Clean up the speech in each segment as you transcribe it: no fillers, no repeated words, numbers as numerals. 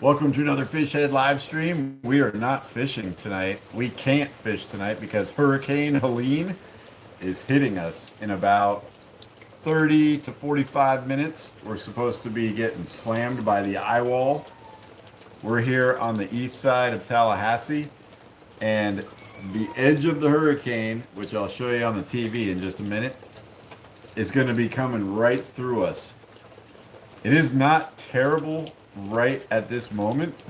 Welcome to another Fish Head live stream. We are not fishing tonight. We can't fish tonight because Hurricane Helene is hitting us in about 30 to 45 minutes. We're supposed to be getting slammed by the eye wall. We're here on the east side of Tallahassee, and the edge of the hurricane, which I'll show you on the TV in just a minute, is going to be coming right through us. It is not terrible right at this moment,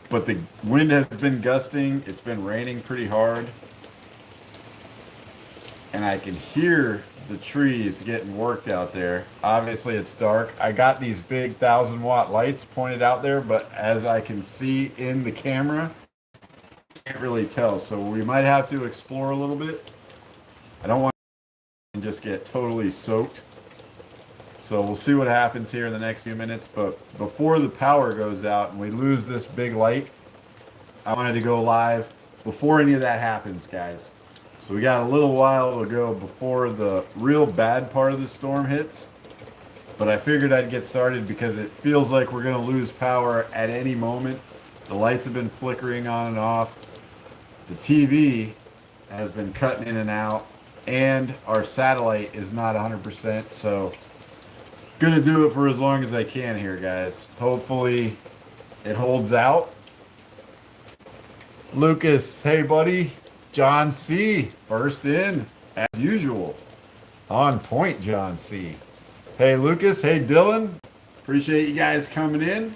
but the wind has been gusting. It's been raining pretty hard, and I can hear the trees getting worked out there. Obviously it's dark. I got these big 1,000-watt lights pointed out there, but as I can see in the camera, I can't really tell, so we might have to explore a little bit. I don't want to just get totally soaked. So we'll see what happens here in the next few minutes. But before the power goes out and we lose this big light, I wanted to go live before any of that happens, guys. So we got a little while to go before the real bad part of the storm hits. But I figured I'd get started because it feels like we're going to lose power at any moment. The lights have been flickering on and off. The TV has been cutting in and out. And our satellite is not 100%. So gonna do it for as long as I can here, guys. Hopefully it holds out. Lucas, hey buddy. John C, first in as usual. On point, John C. Hey Lucas, hey Dylan. Appreciate you guys coming in.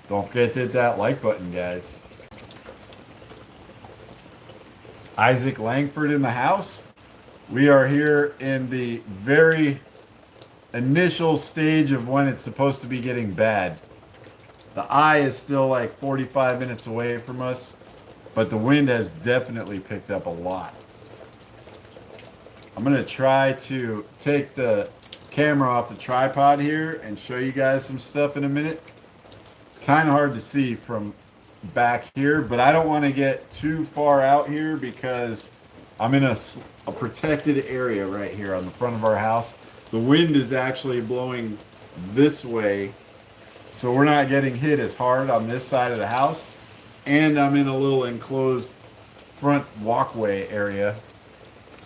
Don't forget to hit that like button, guys. Isaac Langford in the house. We are here in the very initial stage of when it's supposed to be getting bad. The eye is still like 45 minutes away from us, but the wind has definitely picked up a lot. I'm going to try to take the camera off the tripod here and show you guys some stuff in a minute. It's kind of hard to see from back here, but I don't want to get too far out here because I'm in a protected area right here on the front of our house. The wind is actually blowing this way, so we're not getting hit as hard on this side of the house. And I'm in a little enclosed front walkway area.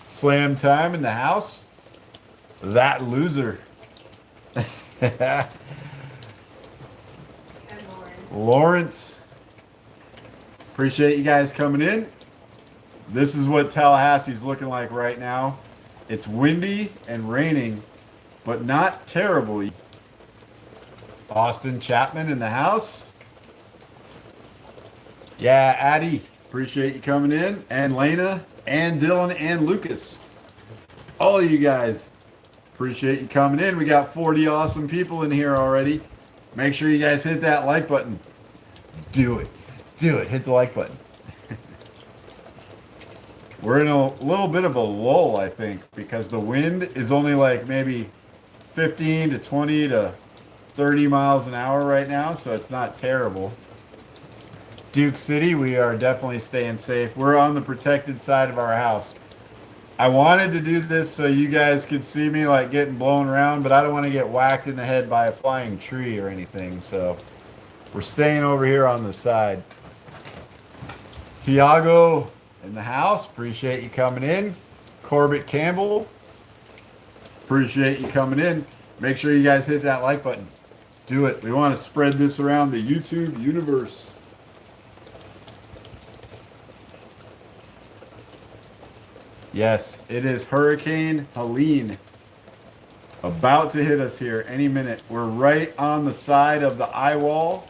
Slam time in the house. That loser. Lawrence. Appreciate you guys coming in. This is what Tallahassee's looking like right now. It's windy and raining, but not terribly. Austin Chapman in the house. Yeah, Addie, appreciate you coming in. And Lena, and Dylan, and Lucas. All of you guys, appreciate you coming in. We got 40 awesome people in here already. Make sure you guys hit that like button. Do it. Do it. Hit the like button. We're in a little bit of a lull, I think, because the wind is only like maybe 15 to 20 to 30 miles an hour right now, so it's not terrible. Duke City, we are definitely staying safe. We're on the protected side of our house. I wanted to do this so you guys could see me like getting blown around, but I don't want to get whacked in the head by a flying tree or anything, so we're staying over here on the side. Tiago in the house, appreciate you coming in. Corbett Campbell, appreciate you coming in. Make sure you guys hit that like button. Do it. We want to spread this around the YouTube universe. Yes, it is Hurricane Helene about to hit us here any minute. We're right on the side of the eye wall.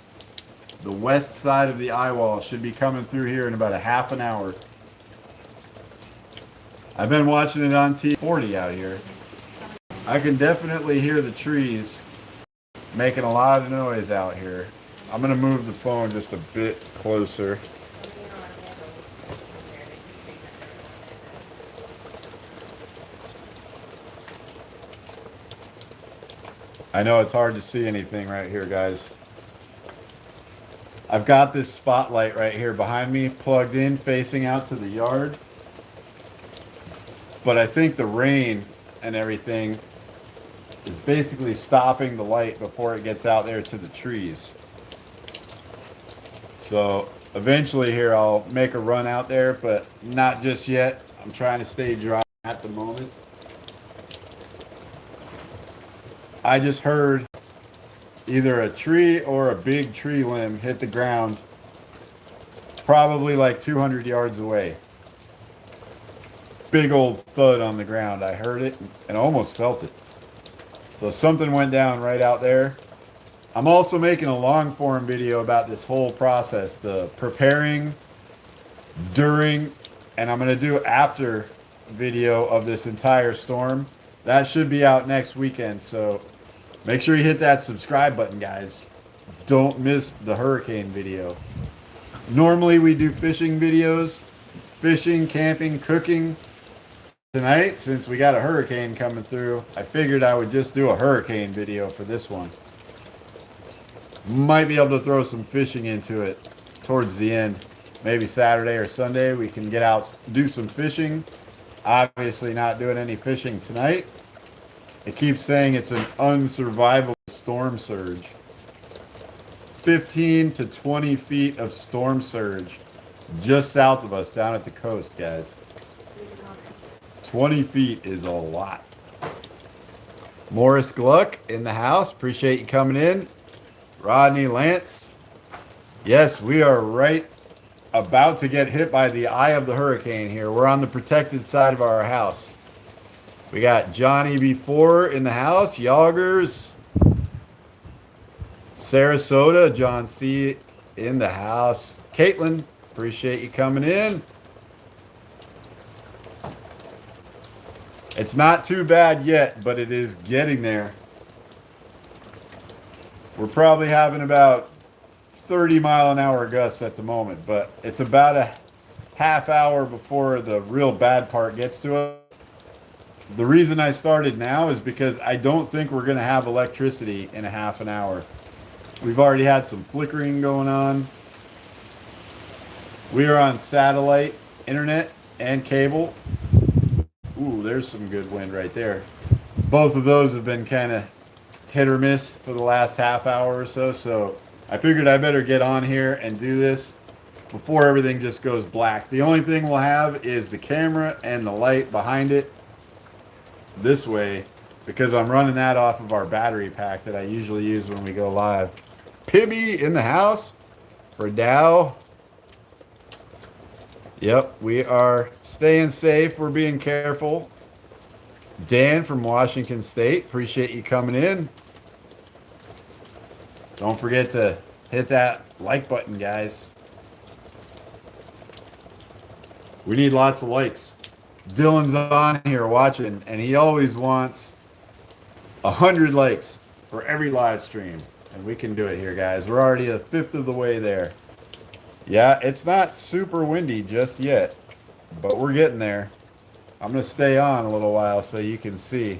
The west side of the eye wall should be coming through here in about a half an hour. I've been watching it on T40 out here. I can definitely hear the trees making a lot of noise out here. I'm going to move the phone just a bit closer. I know it's hard to see anything right here, guys. I've got this spotlight right here behind me plugged in facing out to the yard. But I think the rain and everything is basically stopping the light before it gets out there to the trees. So eventually here I'll make a run out there, but not just yet. I'm trying to stay dry at the moment. I just heard either a tree or a big tree limb hit the ground, probably like 200 yards away. Big old thud on the ground. I heard it and almost felt it. So something went down right out there. I'm also making a long form video about this whole process, the preparing, during, and I'm going to do after video of this entire storm. That should be out next weekend, so make sure you hit that subscribe button, guys. Don't miss the hurricane video. Normally we do fishing videos, fishing, camping, cooking. Tonight, since we got a hurricane coming through, I figured I would just do a hurricane video for this one. Might be able to throw some fishing into it towards the end. Maybe Saturday or Sunday we can get out, do some fishing. Obviously not doing any fishing tonight. It keeps saying it's an unsurvivable storm surge. 15 to 20 feet of storm surge just south of us down at the coast, guys. 20 feet is a lot. Morris Gluck in the house. Appreciate you coming in. Rodney Lance. Yes, we are right about to get hit by the eye of the hurricane here. We're on the protected side of our house. We got Johnny before in the house. Yoggers. Sarasota. John C. in the house. Caitlin, appreciate you coming in. It's not too bad yet, but it is getting there. We're probably having about 30-mile-an-hour gusts at the moment, but it's about a half hour before the real bad part gets to us. The reason I started now is because I don't think we're going to have electricity in a half an hour. We've already had some flickering going on. We are on satellite, internet, and cable. Ooh, there's some good wind right there. Both of those have been kind of hit or miss for the last half hour or so, so I figured I better get on here and do this before everything just goes black. The only thing we'll have is the camera and the light behind it this way, because I'm running that off of our battery pack that I usually use when we go live. Pibby in the house for Dow. Yep, we are staying safe. We're being careful. Dan from Washington State, appreciate you coming in. Don't forget to hit that like button, guys. We need lots of likes. Dylan's on here watching, and he always wants 100 likes for every live stream. And we can do it here, guys. We're already a fifth of the way there. Yeah, it's not super windy just yet, but we're getting there. I'm going to stay on a little while so you can see.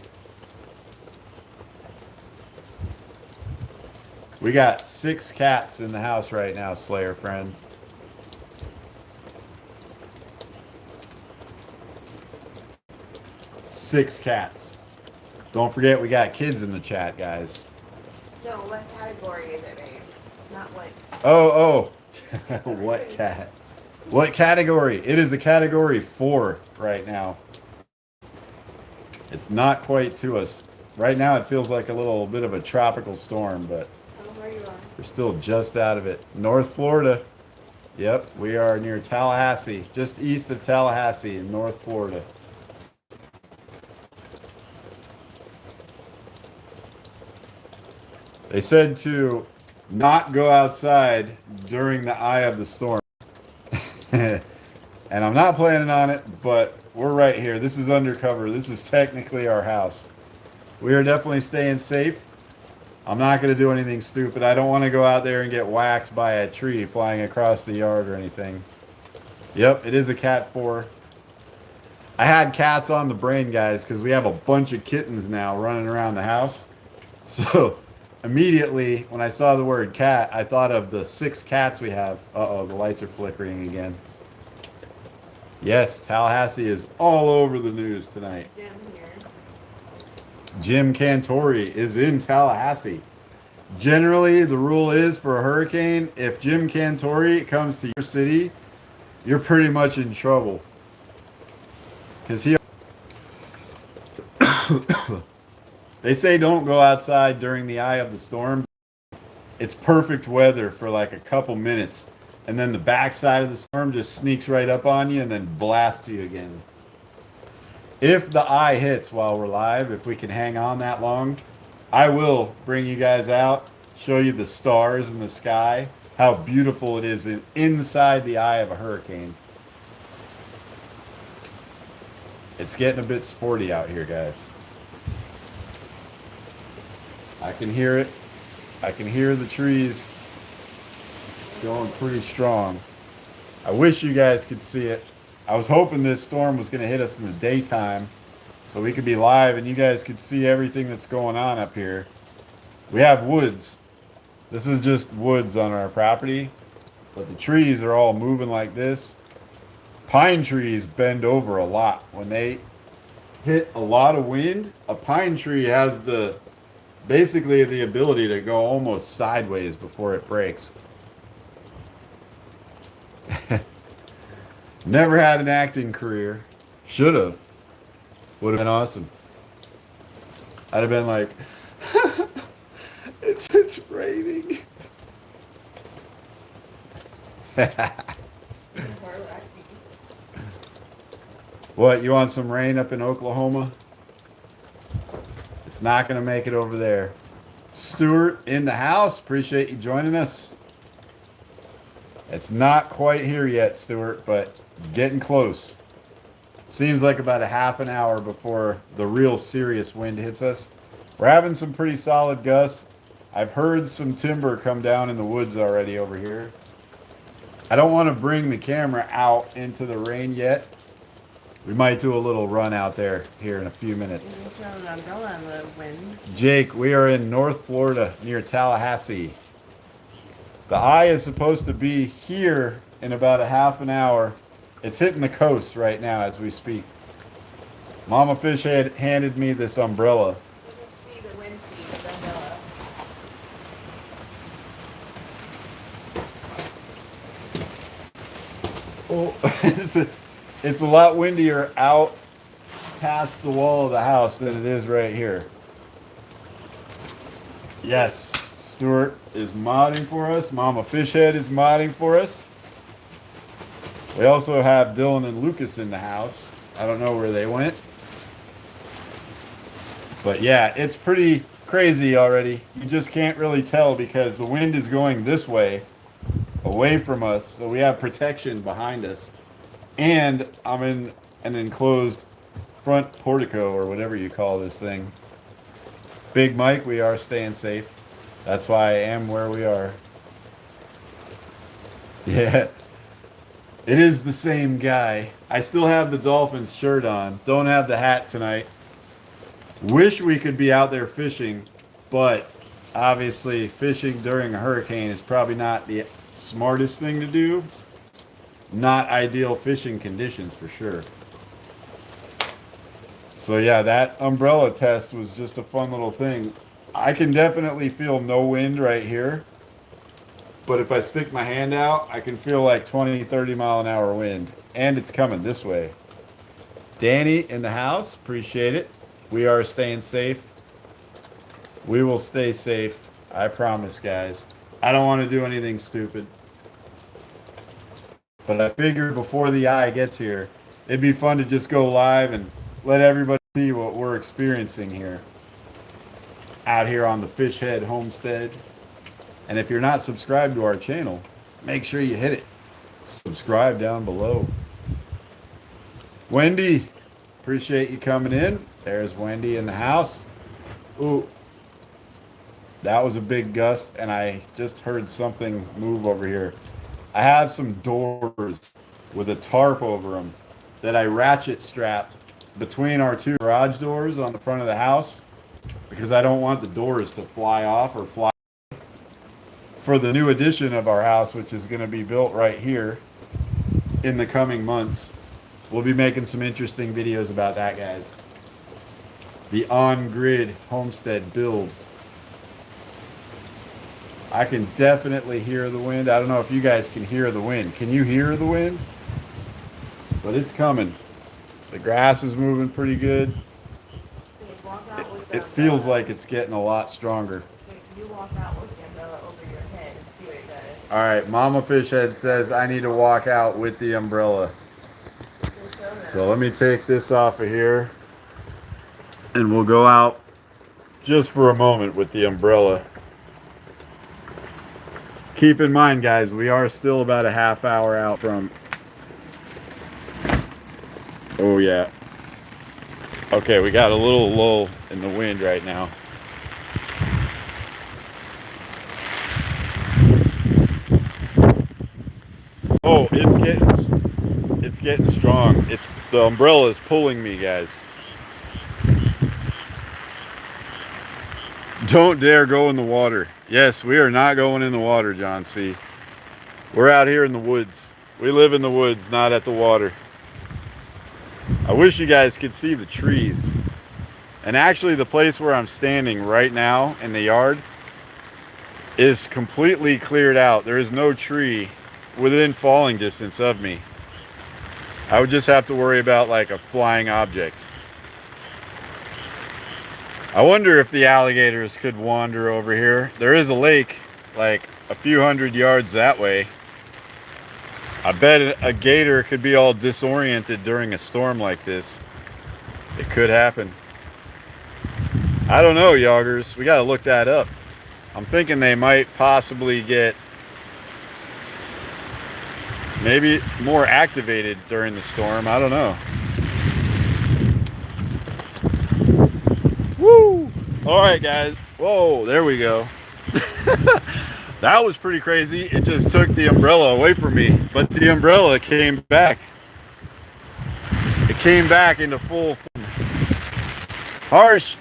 We got 6 cats in the house right now, Slayer friend. Six cats. Don't forget we got kids in the chat, guys. No, what category is it, babe? Not what. Oh. What cat? What category? It is a category 4 right now. It's not quite to us. Right now it feels like a little bit of a tropical storm, but Where you are? we're still just out of it. North Florida. Yep, we are near Tallahassee, just east of Tallahassee in North Florida. They said to not go outside during the eye of the storm. And I'm not planning on it, but we're right here. This is undercover. This is technically our house. We are definitely staying safe. I'm not going to do anything stupid. I don't want to go out there and get whacked by a tree flying across the yard or anything. Yep, it is a cat 4. I had cats on the brain, guys, because we have a bunch of kittens now running around the house. So immediately when I saw the word cat, I thought of the 6 cats we have. Uh-oh, the lights are flickering again. Yes, Tallahassee is all over the news tonight. Jim here. Jim Cantori is in Tallahassee. Generally, the rule is for a hurricane, if Jim Cantori comes to your city, you're pretty much in trouble. Because they say don't go outside during the eye of the storm. It's perfect weather for like a couple minutes. And then the backside of the storm just sneaks right up on you and then blasts you again. If the eye hits while we're live, if we can hang on that long, I will bring you guys out, show you the stars in the sky, how beautiful it is inside the eye of a hurricane. It's getting a bit sporty out here, guys. I can hear it. I can hear the trees going pretty strong. I wish you guys could see it. I was hoping this storm was going to hit us in the daytime so we could be live and you guys could see everything that's going on up here. We have woods. This is just woods on our property, but the trees are all moving like this. Pine trees bend over a lot. When they hit a lot of wind, a pine tree has basically the ability to go almost sideways before it breaks. Never had an acting career. Should have. Would have been awesome. I'd have been like, it's raining. What, you want some rain up in Oklahoma? It's not going to make it over there. Stuart in the house. Appreciate you joining us. It's not quite here yet, Stuart, but getting close. Seems like about a half an hour before the real serious wind hits us. We're having some pretty solid gusts. I've heard some timber come down in the woods already over here. I don't want to bring the camera out into the rain yet. We might do a little run out there here in a few minutes. Jake, we are in North Florida near Tallahassee. The eye is supposed to be here in about a half an hour. It's hitting the coast right now as we speak. Mama Fish had handed me this umbrella. Oh, it's a lot windier out past the wall of the house than it is right here. Yes, Stuart is modding for us. Mama Fishhead is modding for us. We also have Dylan and Lucas in the house. I don't know where they went. But yeah, it's pretty crazy already. You just can't really tell because the wind is going this way, away from us. So we have protection behind us. And I'm in an enclosed front portico or whatever you call this thing. Big Mike, we are staying safe. That's why I am where we are. Yeah. It is the same guy. I still have the Dolphins shirt on. Don't have the hat tonight. Wish we could be out there fishing, but obviously fishing during a hurricane is probably not the smartest thing to do. Not ideal fishing conditions for sure. So yeah, that umbrella test was just a fun little thing. I can definitely feel no wind right here. But if I stick my hand out, I can feel like 20, 30 mile an hour wind. And it's coming this way. Danny in the house, appreciate it. We are staying safe. We will stay safe. I promise, guys. I don't want to do anything stupid. But I figured before the eye gets here, it'd be fun to just go live and let everybody see what we're experiencing here. Out here on the Fishhead Homestead. And if you're not subscribed to our channel, make sure you hit it. Subscribe down below. Wendy, appreciate you coming in. There's Wendy in the house. Ooh, that was a big gust, and I just heard something move over here. I have some doors with a tarp over them that I ratchet strapped between our two garage doors on the front of the house because I don't want the doors to fly off or fly. For the new addition of our house, which is going to be built right here in the coming months. We'll be making some interesting videos about that, guys. The on-grid homestead build. I can definitely hear the wind. I don't know if you guys can hear the wind. Can you hear the wind? But it's coming. The grass is moving pretty good. It feels like it's getting a lot stronger. You walk out with the umbrella over your head and see what it does. All right, Mama Fishhead says I need to walk out with the umbrella. So let me take this off of here and we'll go out just for a moment with the umbrella. Keep in mind, guys, we are still about a half hour out from... Oh, yeah. Okay, we got a little lull in the wind right now. Oh, it's getting strong. The umbrella is pulling me, guys. Don't dare go in the water. Yes, we are not going in the water, John C. We're out here in the woods. We live in the woods, not at the water. I wish you guys could see the trees. And actually the place where I'm standing right now in the yard is completely cleared out. There is no tree within falling distance of me. I would just have to worry about like a flying object. I wonder if the alligators could wander over here. There is a lake like a few hundred yards that way. I bet a gator could be all disoriented during a storm like this. It could happen. I don't know, yoggers. We got to look that up. I'm thinking they might possibly get maybe more activated during the storm. I don't know. Woo! All right, guys. Whoa, there we go. That was pretty crazy. It just took the umbrella away from me, but the umbrella came back. It came back into full form. Harsh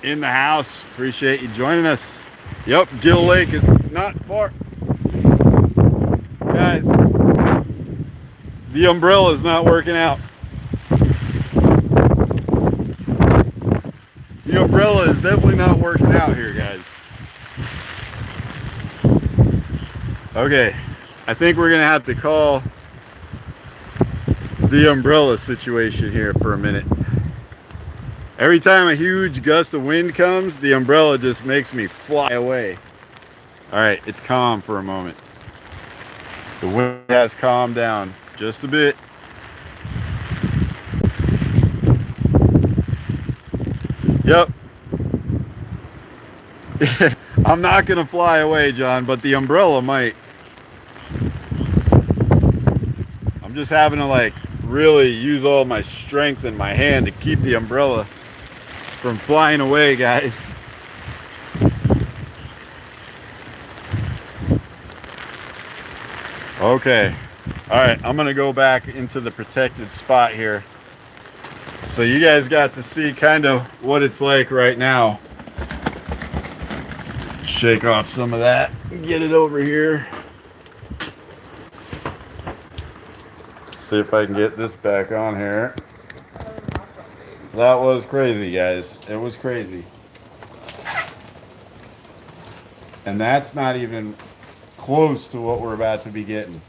in the house. Appreciate you joining us. Yep, Gill Lake is not far. Guys, the umbrella is not working out. The umbrella is definitely not working out here, guys. Okay, I think we're gonna have to call the umbrella situation here for a minute. Every time a huge gust of wind comes, the umbrella just makes me fly away. All right, it's calm for a moment. The wind has calmed down just a bit. Yep. I'm not gonna fly away, John, but the umbrella might. I'm just having to like really use all my strength in my hand to keep the umbrella from flying away, guys. Okay. All right, I'm gonna go back into the protected spot here. So you guys got to see kind of what it's like right now. Shake off some of that and get it over here. See if I can get this back on here. That was crazy, guys. It was crazy. And that's not even close to what we're about to be getting.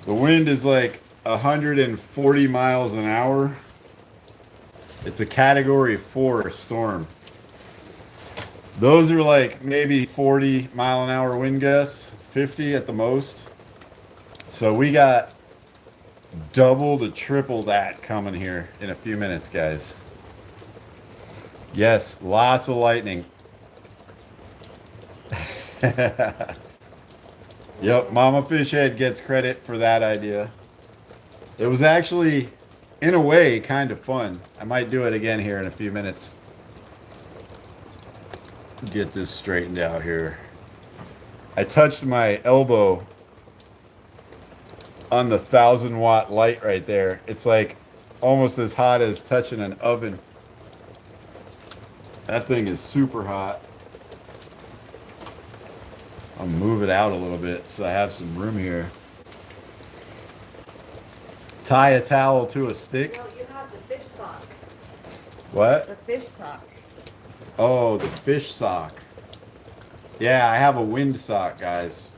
The wind is like 140 miles an hour. It's a category 4 storm. Those are like maybe 40 mile an hour wind gusts, 50 at the most. So we got double to triple that coming here in a few minutes, guys. Yes, lots of lightning. Yep, Mama Fishhead gets credit for that idea. It was actually, in a way, kind of fun. I might do it again here in a few minutes. Get this straightened out here. I touched my elbow on the 1,000-watt light right there. It's like almost as hot as touching an oven. That thing is super hot. I'll move it out a little bit so I have some room here. Tie a towel to a stick. No, you have the fish sock. What? The fish sock. Oh, the fish sock. Yeah, I have a wind sock, guys.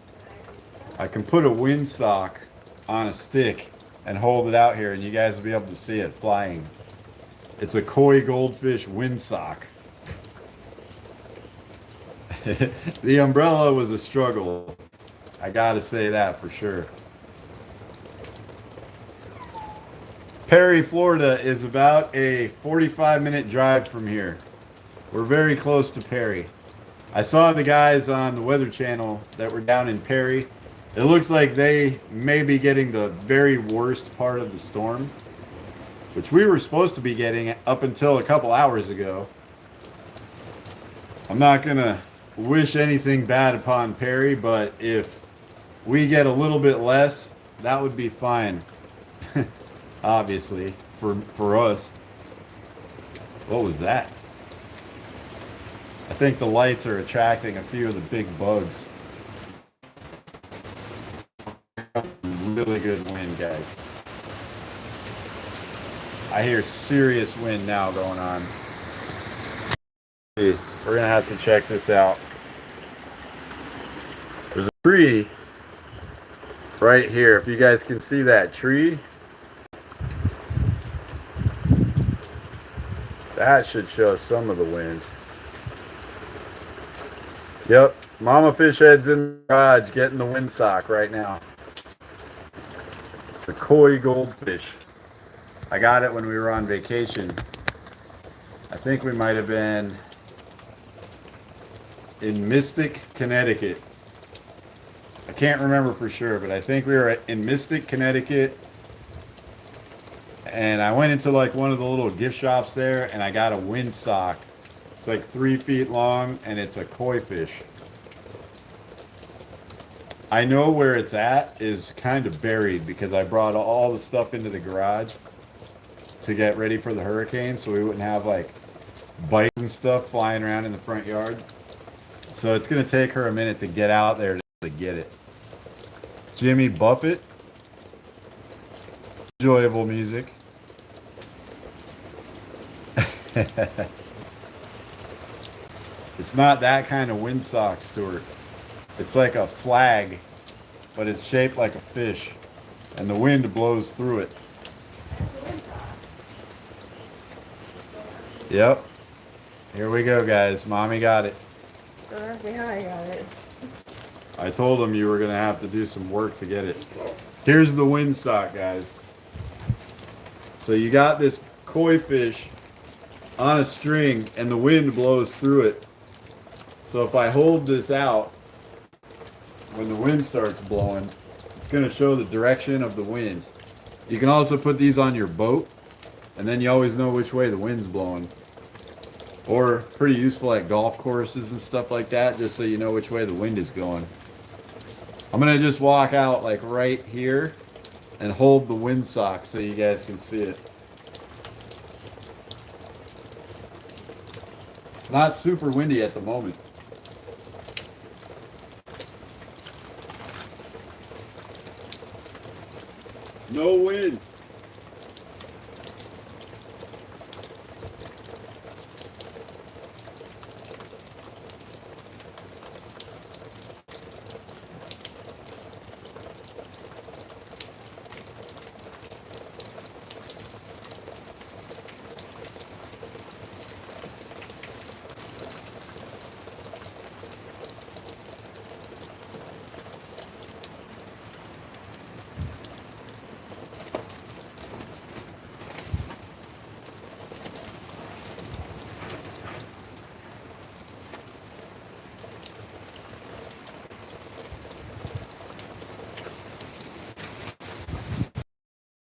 I can put a wind sock on a stick and hold it out here, and you guys will be able to see it flying. It's a koi goldfish wind sock. The umbrella was a struggle. I gotta say that for sure. Perry, Florida is about a 45-minute drive from here. We're very close to Perry. I saw the guys on the Weather Channel that were down in Perry. It looks like they may be getting the very worst part of the storm, which we were supposed to be getting up until a couple hours ago. I'm not going to wish anything bad upon Perry, but if we get a little bit less, that would be fine. Obviously, for us. What was that? I think the lights are attracting a few of the big bugs. Really good wind, guys. I hear serious wind now going on. We're gonna have to check this out. There's a tree right here. If you guys can see that tree, that should show some of the wind. Yep, Mama Fish Head's in the garage getting the wind sock right now. It's a koi goldfish. I got it when we were on vacation. I think we might have been in Mystic, Connecticut. I can't remember for sure, but I think we were in Mystic, Connecticut. And I went into like one of the little gift shops there and I got a wind sock. It's like 3 feet long and it's a koi fish. I know where it's at is kind of buried because I brought all the stuff into the garage to get ready for the hurricane so we wouldn't have like bites and stuff flying around in the front yard. So it's going to take her a minute to get out there to get it. Jimmy Buffett. Enjoyable music. It's not that kind of wind sock, Stuart. It's like a flag, but it's shaped like a fish, and the wind blows through it. Yep. Here we go, guys. Mommy got it. Yeah, I got it. I told him you were going to have to do some work to get it. Here's the wind sock, guys. So you got this koi fish on a string, and the wind blows through it. So if I hold this out, when the wind starts blowing, it's going to show the direction of the wind. You can also put these on your boat, and then you always know which way the wind's blowing. Or pretty useful at golf courses and stuff like that, just so you know which way the wind is going. I'm going to just walk out like right here and hold the wind sock so you guys can see it. It's not super windy at the moment. No wind.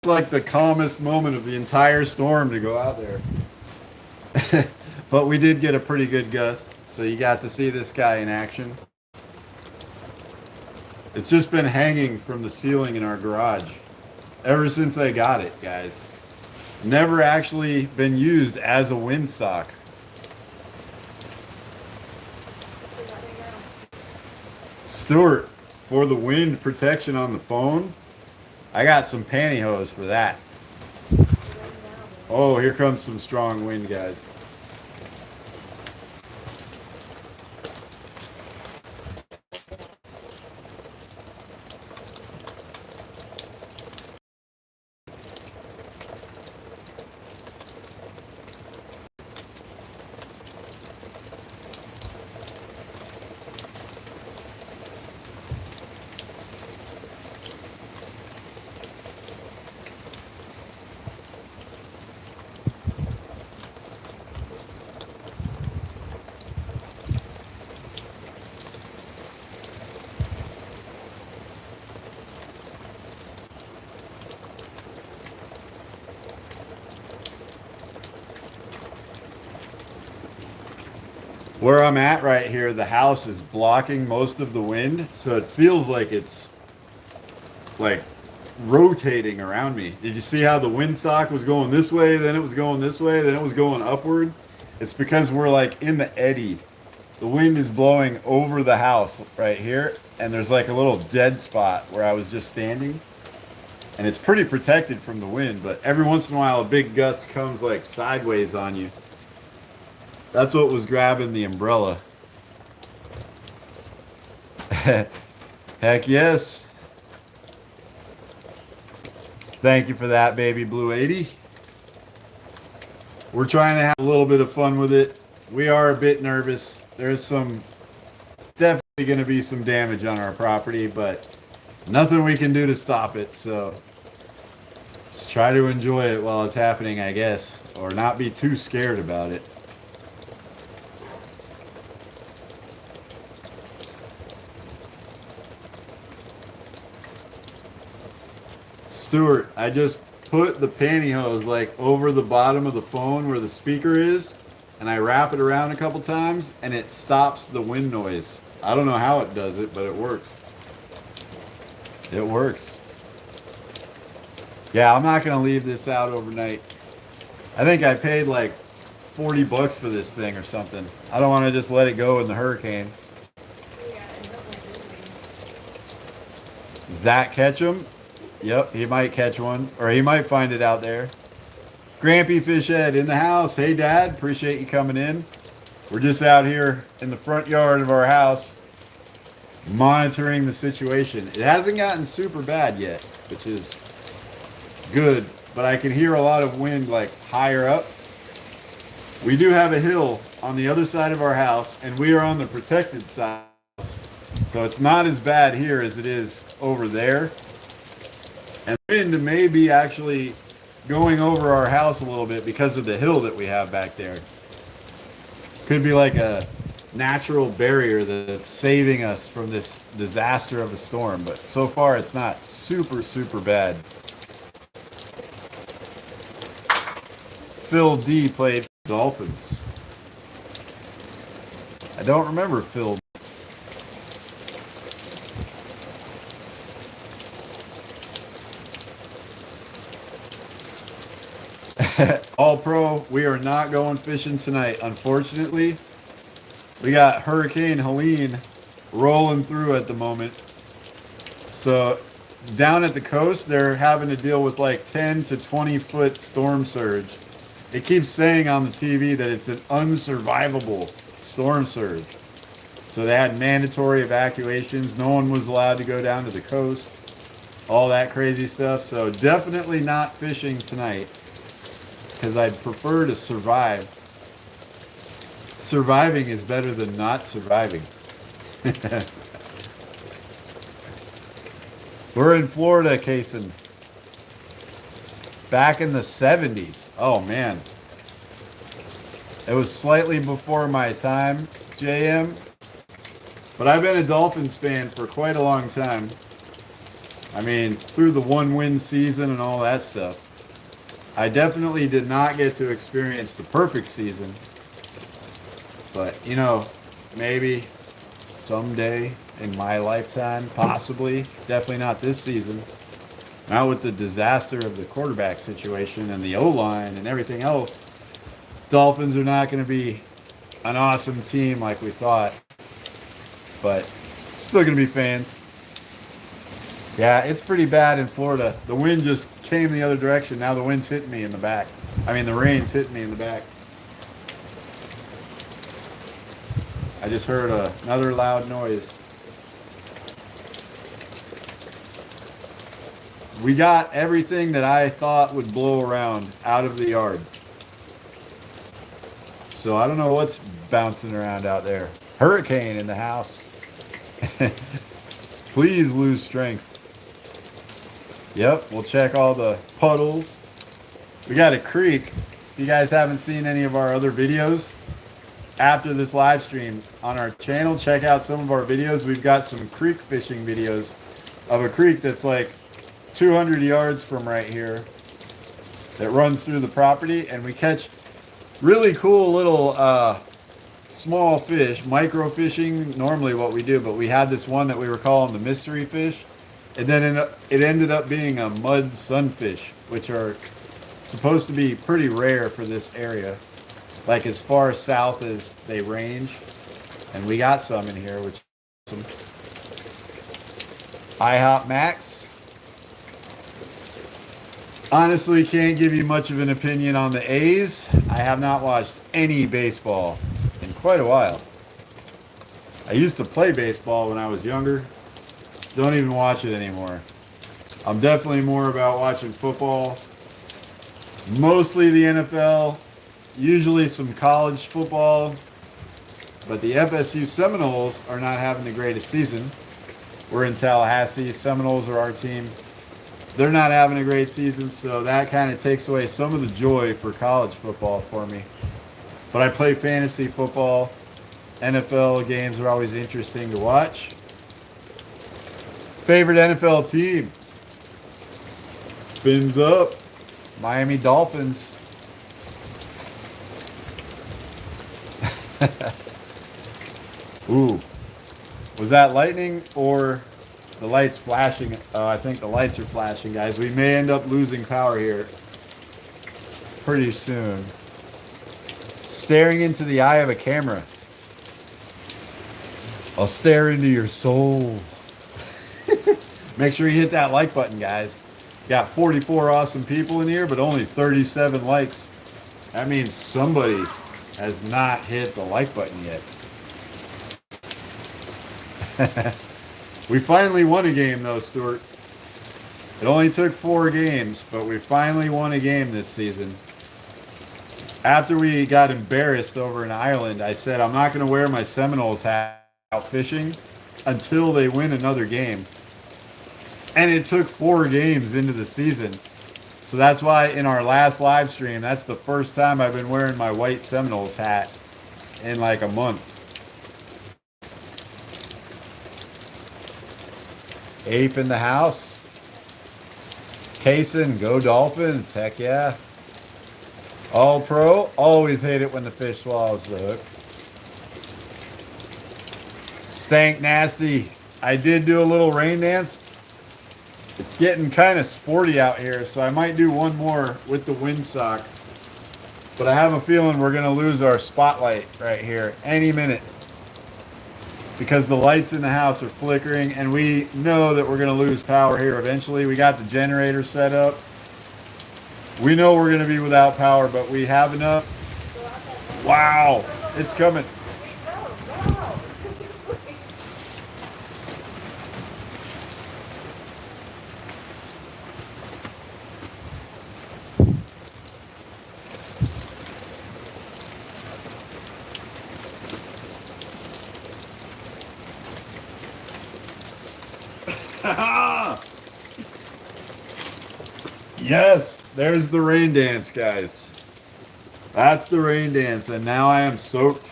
Like the calmest moment of the entire storm to go out there. But we did get a pretty good gust, so you got to see this guy in action. It's just been hanging from the ceiling in our garage ever since I got it, guys. Never actually been used as a wind sock. Stuart, for the wind protection on the phone, I got some pantyhose for that. Oh, here comes some strong wind, guys. Where I'm at right here, the house is blocking most of the wind, so it feels like it's like rotating around me. Did you see how the windsock was going this way, then it was going this way, then it was going upward? It's because we're like in the eddy. The wind is blowing over the house right here, and there's like a little dead spot where I was just standing. And it's pretty protected from the wind, but every once in a while a big gust comes like sideways on you. That's what was grabbing the umbrella. Heck yes. Thank you for that, baby blue 80. We're trying to have a little bit of fun with it. We are a bit nervous. There's definitely going to be some damage on our property, but nothing we can do to stop it. So just try to enjoy it while it's happening, I guess, or not be too scared about it. Stuart, I just put the pantyhose like over the bottom of the phone where the speaker is, and I wrap it around a couple times and it stops the wind noise. I don't know how it does it, but it works. It works. Yeah, I'm not gonna leave this out overnight. I think I paid like 40 bucks for this thing or something. I don't want to just let it go in the hurricane. Zach Ketchum? Yep, he might catch one, or he might find it out there. Grampy Fish Ed in the house. Hey, Dad, appreciate you coming in. We're just out here in the front yard of our house monitoring the situation. It hasn't gotten super bad yet, which is good, but I can hear a lot of wind like higher up. We do have a hill on the other side of our house, and we are on the protected side, so it's not as bad here as it is over there. And wind may be actually going over our house a little bit because of the hill that we have back there. Could be like a natural barrier that's saving us from this disaster of a storm, but so far it's not super, super bad. Phil D played for the Dolphins. I don't remember Phil. All pro, we are not going fishing tonight, unfortunately. We got Hurricane Helene rolling through at the moment. So down at the coast, they're having to deal with like 10 to 20 foot storm surge. It keeps saying on the TV that it's an unsurvivable storm surge. So they had mandatory evacuations. No one was allowed to go down to the coast. All that crazy stuff. So definitely not fishing tonight, because I'd prefer to survive. Surviving is better than not surviving. We're in Florida, Kaysen. Back in the 70s. Oh, man. It was slightly before my time, JM. But I've been a Dolphins fan for quite a long time. I mean, through the one-win season and all that stuff. I definitely did not get to experience the perfect season. But, you know, maybe someday in my lifetime, possibly. Definitely not this season. Now with the disaster of the quarterback situation and the O-line and everything else, Dolphins are not going to be an awesome team like we thought. But still going to be fans. Yeah, it's pretty bad in Florida. The wind just came the other direction. Now the wind's hitting me in the back. I mean, the rain's hitting me in the back. I just heard another loud noise. We got everything that I thought would blow around out of the yard. So I don't know what's bouncing around out there. Hurricane in the house. Please lose strength. Yep, we'll check all the puddles. We got a creek. If you guys haven't seen any of our other videos, after this live stream on our channel, check out some of our videos. We've got some creek fishing videos of a creek that's like 200 yards from right here that runs through the property, and we catch really cool little small fish, micro fishing, normally what we do, but we had this one that we were calling the mystery fish. And then it ended up being a mud sunfish, which are supposed to be pretty rare for this area, like as far south as they range. And we got some in here, which is some IHOP Max. Honestly, can't give you much of an opinion on the A's. I have not watched any baseball in quite a while. I used to play baseball when I was younger. Don't even watch it anymore. I'm definitely more about watching football. Mostly the NFL, usually some college football. But the FSU Seminoles are not having the greatest season. We're in Tallahassee. Seminoles are our team. They're not having a great season, so that kind of takes away some of the joy for college football for me. But I play fantasy football. NFL games are always interesting to watch. Favorite NFL team? Fins up. Miami Dolphins. Ooh. Was that lightning or the lights flashing? I think the lights are flashing, guys. We may end up losing power here pretty soon. Staring into the eye of a camera. I'll stare into your soul. Make sure you hit that like button, guys. Got 44 awesome people in here, but only 37 likes. That means somebody has not hit the like button yet. We finally won a game, though, Stuart. It only took 4 games, but we finally won a game this season. After we got embarrassed over in Ireland, I said I'm not going to wear my Seminoles hat out fishing until they win another game. And it took 4 games into the season. So that's why in our last live stream, that's the first time I've been wearing my white Seminoles hat in like a month. Ape in the house. Kaysen, go Dolphins. Heck yeah. All pro. Always hate it when the fish swallows the hook. Stank nasty. I did do a little rain dance. It's getting kind of sporty out here, so I might do one more with the windsock. But I have a feeling we're going to lose our spotlight right here any minute, because the lights in the house are flickering, and we know that we're going to lose power here eventually. We got the generator set up. We know we're going to be without power, but we have enough. Wow, it's coming. Yes, there's the rain dance, guys. That's the rain dance, and now I am soaked.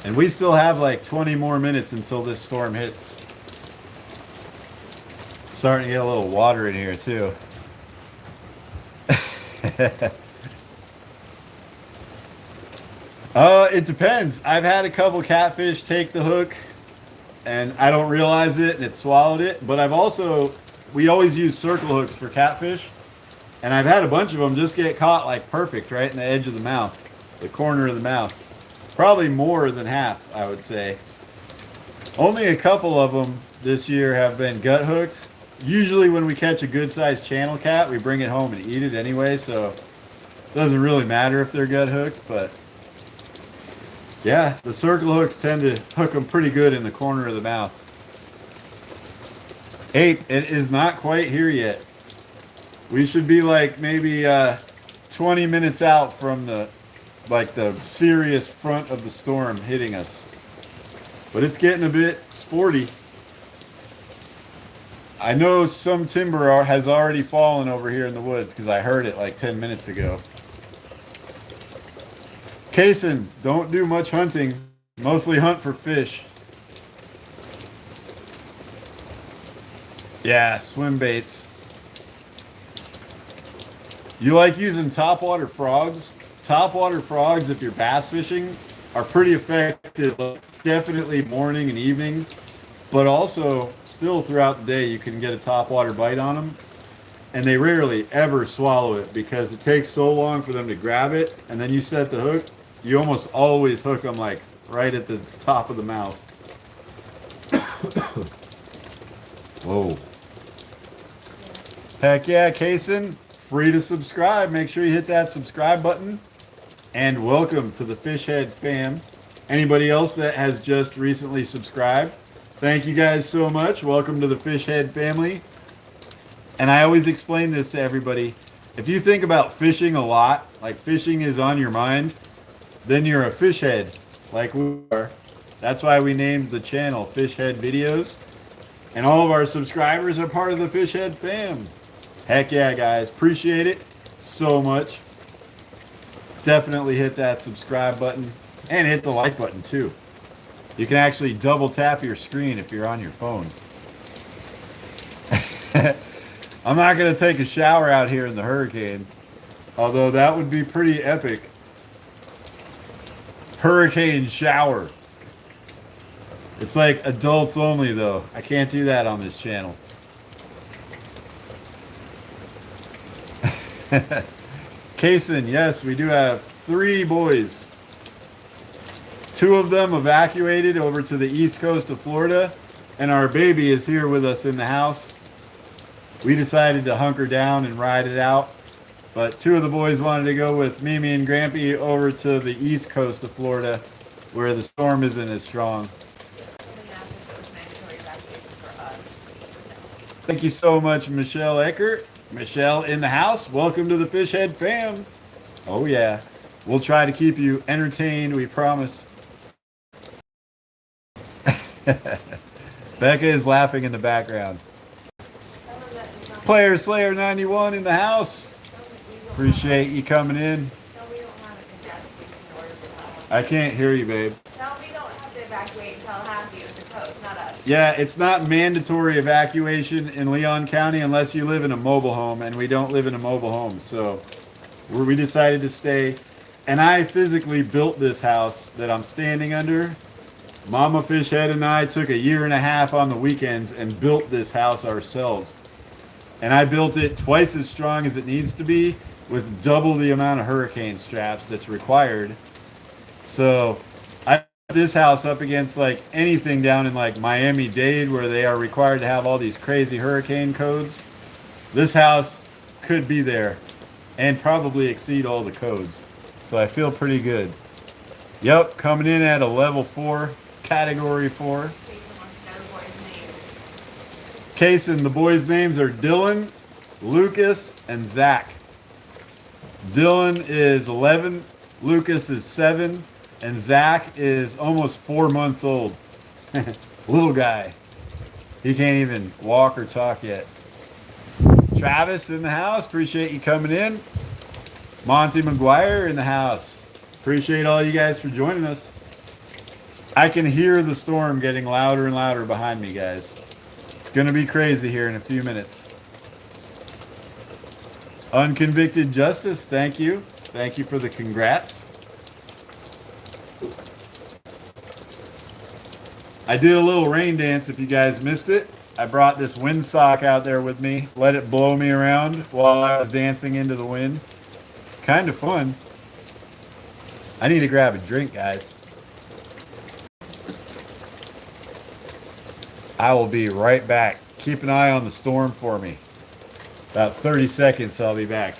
And we still have like 20 more minutes until this storm hits. Starting to get a little water in here too. It depends. I've had a couple catfish take the hook and I don't realize it and it swallowed it. But we always use circle hooks for catfish. And I've had a bunch of them just get caught like perfect right in the edge of the mouth, the corner of the mouth. Probably more than half, I would say. Only a couple of them this year have been gut hooked. Usually when we catch a good sized channel cat, we bring it home and eat it anyway. So it doesn't really matter if they're gut hooked, but yeah, the circle hooks tend to hook them pretty good in the corner of the mouth. Ape, it is not quite here yet. We should be like maybe 20 minutes out from the serious front of the storm hitting us. But it's getting a bit sporty. I know some timber has already fallen over here in the woods because I heard it like 10 minutes ago. Kaysen, don't do much hunting. Mostly hunt for fish. Yeah, swim baits. You like using topwater frogs? topwater frogs, if you're bass fishing, are pretty effective, definitely morning and evening, but also still throughout the day you can get a topwater bite on them. And they rarely ever swallow it because it takes so long for them to grab it, and then you set the hook, you almost always hook them like right at the top of the mouth. Whoa. Heck yeah, Kaysen. Free to subscribe. Make sure you hit that subscribe button. And welcome to the Fishhead fam. Anybody else that has just recently subscribed, thank you guys so much. Welcome to the Fishhead family. And I always explain this to everybody. If you think about fishing a lot, like fishing is on your mind, then you're a fish head, like we are. That's why we named the channel Fishhead Videos. And all of our subscribers are part of the Fishhead fam. Heck yeah, guys. Appreciate it so much. Definitely hit that subscribe button and hit the like button too. You can actually double tap your screen if you're on your phone. I'm not going to take a shower out here in the hurricane, although that would be pretty epic. Hurricane shower. It's like adults only though. I can't do that on this channel. Kaysen, yes, we do have 3 boys. 2 of them evacuated over to the east coast of Florida, and our baby is here with us in the house. We decided to hunker down and ride it out, but 2 of the boys wanted to go with Mimi and Grampy over to the east coast of Florida, where the storm isn't as strong. Thank you so much, Michelle Eckert. Michelle in the house. Welcome to the Fishhead fam. Oh yeah. We'll try to keep you entertained, we promise. Becca is laughing in the background. Player Slayer 91 in the house. Appreciate you coming in. I can't hear you, babe. No, we don't have to evacuate in Tallahassee. It was the coast, not us. Yeah, it's not mandatory evacuation in Leon County unless you live in a mobile home, and we don't live in a mobile home. So we decided to stay. And I physically built this house that I'm standing under. Mama Fishhead and I took a year and a half on the weekends and built this house ourselves. And I built it twice as strong as it needs to be with double the amount of hurricane straps that's required. So I put this house up against like anything down in like Miami-Dade where they are required to have all these crazy hurricane codes. This house could be there and probably exceed all the codes. So I feel pretty good. Yep, coming in at a level 4, category 4. Kaysen, the boys' names are Dylan, Lucas, and Zach. Dylan is 11, Lucas is 7, and Zach is almost 4 months old. Little guy. He can't even walk or talk yet. Travis in the house. Appreciate you coming in. Monty McGuire in the house. Appreciate all you guys for joining us. I can hear the storm getting louder and louder behind me, guys. It's going to be crazy here in a few minutes. Unconvicted Justice, thank you. Thank you for the congrats. I did a little rain dance if you guys missed it. I brought this windsock out there with me. Let it blow me around while I was dancing into the wind. Kind of fun. I need to grab a drink, guys. I will be right back. Keep an eye on the storm for me. About 30 seconds, I'll be back.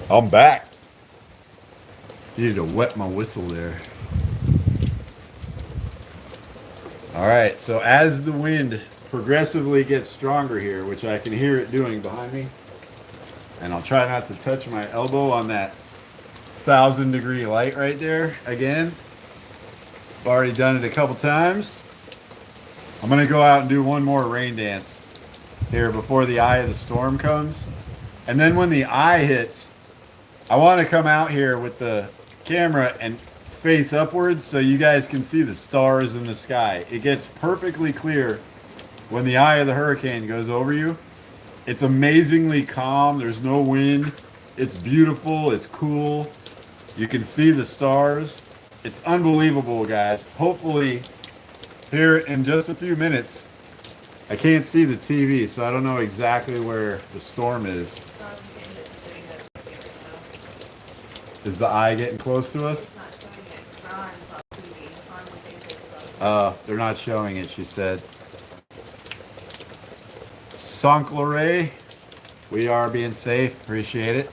I'm back. Needed to wet my whistle there. All right, so as the wind progressively gets stronger here, which I can hear it doing behind me, and I'll try not to touch my elbow on that 1,000-degree light right there again. I've already done it a couple times. I'm gonna go out and do one more rain dance here before the eye of the storm comes. And then when the eye hits, I want to come out here with the camera and face upwards so you guys can see the stars in the sky. It gets perfectly clear when the eye of the hurricane goes over you. It's amazingly calm. There's no wind. It's beautiful. It's cool. You can see the stars. It's unbelievable, guys. Hopefully, here in just a few minutes, I can't see the TV, so I don't know exactly where the storm is. Is the eye getting close to us? They're not showing it, she said. Saint-Clauret, we are being safe. Appreciate it.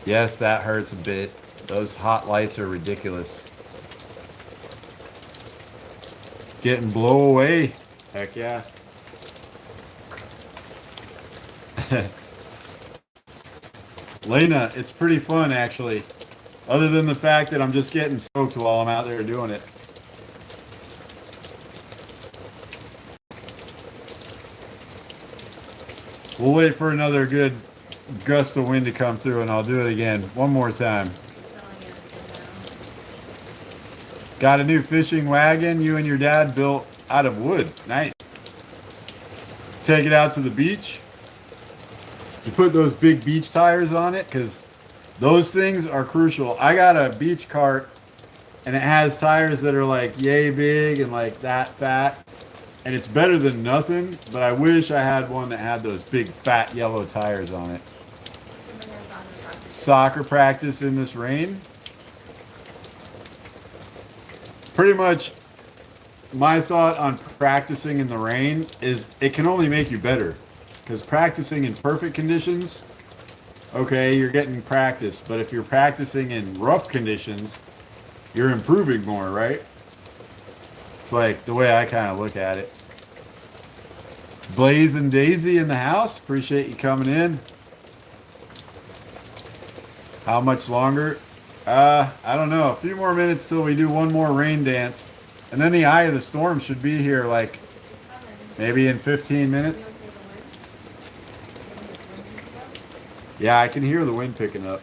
Yes, that hurts a bit. Those hot lights are ridiculous. Getting blow away. Heck yeah. Lena, it's pretty fun actually. Other than the fact that I'm just getting soaked while I'm out there doing it. We'll wait for another good gust of wind to come through and I'll do it again. One more time. Got a new fishing wagon you and your dad built out of wood. Nice. Take it out to the beach. You put those big beach tires on it because those things are crucial. I got a beach cart and it has tires that are like yay big and like that fat. And it's better than nothing, but I wish I had one that had those big fat yellow tires on it. Soccer practice in this rain. Pretty much my thought on practicing in the rain is it can only make you better. Because practicing in perfect conditions, okay, you're getting practice. But if you're practicing in rough conditions, you're improving more, right? It's like the way I kind of look at it. Blaze and Daisy in the house. Appreciate you coming in. How much longer? I don't know. A few more minutes till we do one more rain dance. And then the eye of the storm should be here like maybe in 15 minutes. Yeah, I can hear the wind picking up.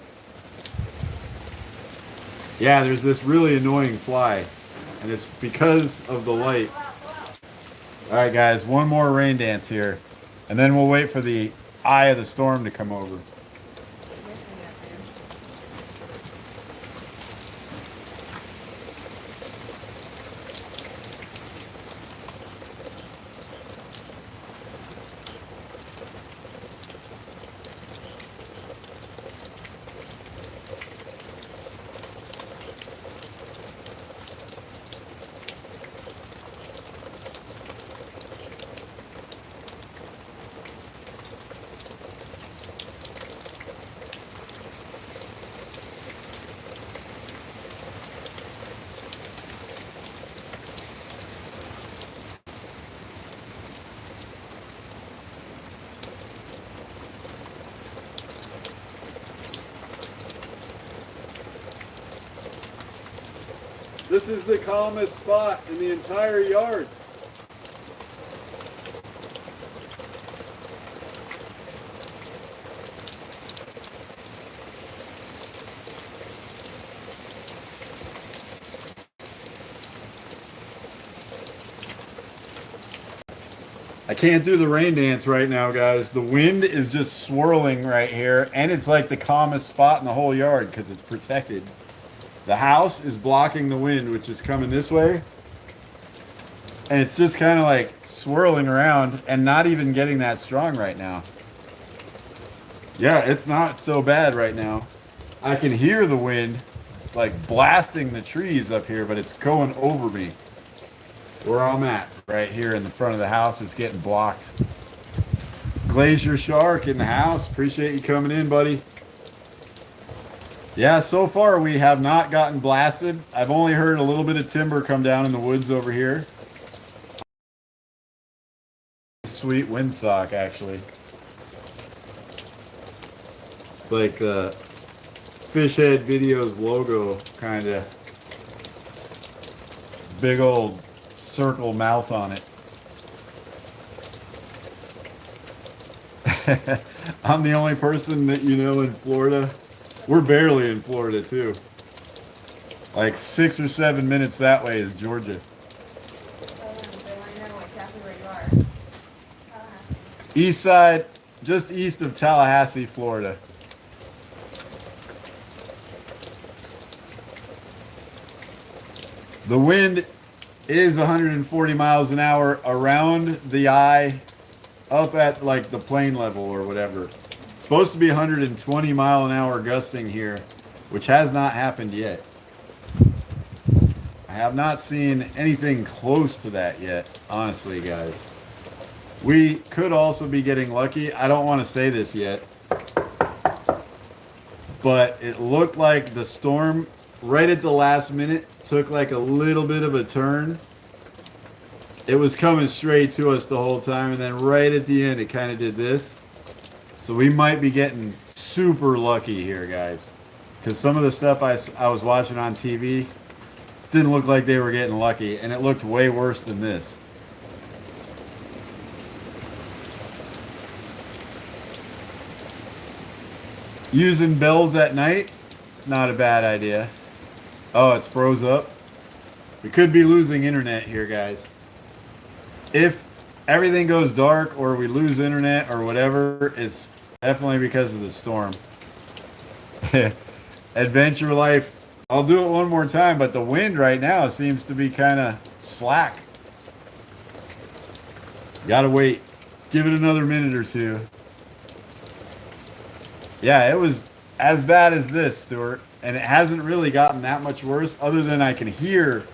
Yeah, there's this really annoying fly. And it's because of the light. Alright guys, one more rain dance here. And then we'll wait for the eye of the storm to come over. This is the calmest spot in the entire yard. I can't do the rain dance right now, guys. The wind is just swirling right here, and it's like the calmest spot in the whole yard because it's protected. The house is blocking the wind, which is coming this way. And it's just kind of like swirling around and not even getting that strong right now. Yeah, it's not so bad right now. I can hear the wind like blasting the trees up here, but it's going over me. Where I'm at, right here in the front of the house, it's getting blocked. Glacier Shark in the house. Appreciate you coming in, buddy. Yeah, so far we have not gotten blasted. I've only heard a little bit of timber come down in the woods over here. Sweet windsock, actually. It's like Fish Head Videos logo, kind of. big old circle mouth on it. I'm the only person that you know in Florida. We're barely in Florida too. Like 6 or 7 minutes that way is Georgia. They want to know exactly where you are. East side, just east of Tallahassee, Florida. The wind is 140 miles an hour around the eye, up at like the plane level or whatever. It's supposed to be 120 mile an hour gusting here, which has not happened yet. I have not seen anything close to that yet, honestly, guys. We could also be getting lucky. I don't want to say this yet, but it looked like the storm right at the last minute took like a little bit of a turn. It was coming straight to us the whole time, and then right at the end it kind of did this. So we might be getting super lucky here, guys, because some of the stuff I was watching on TV didn't look like they were getting lucky, and it looked way worse than this. Using bells at night, not a bad idea. Oh, it's froze up. We could be losing internet here, guys. If everything goes dark or we lose internet or whatever, it's definitely because of the storm. Adventure life. I'll do it one more time, but the wind right now seems to be kind of slack. Gotta wait. Give it another minute or two. Yeah, it was as bad as this, Stuart. And it hasn't really gotten that much worse, other than I can hear,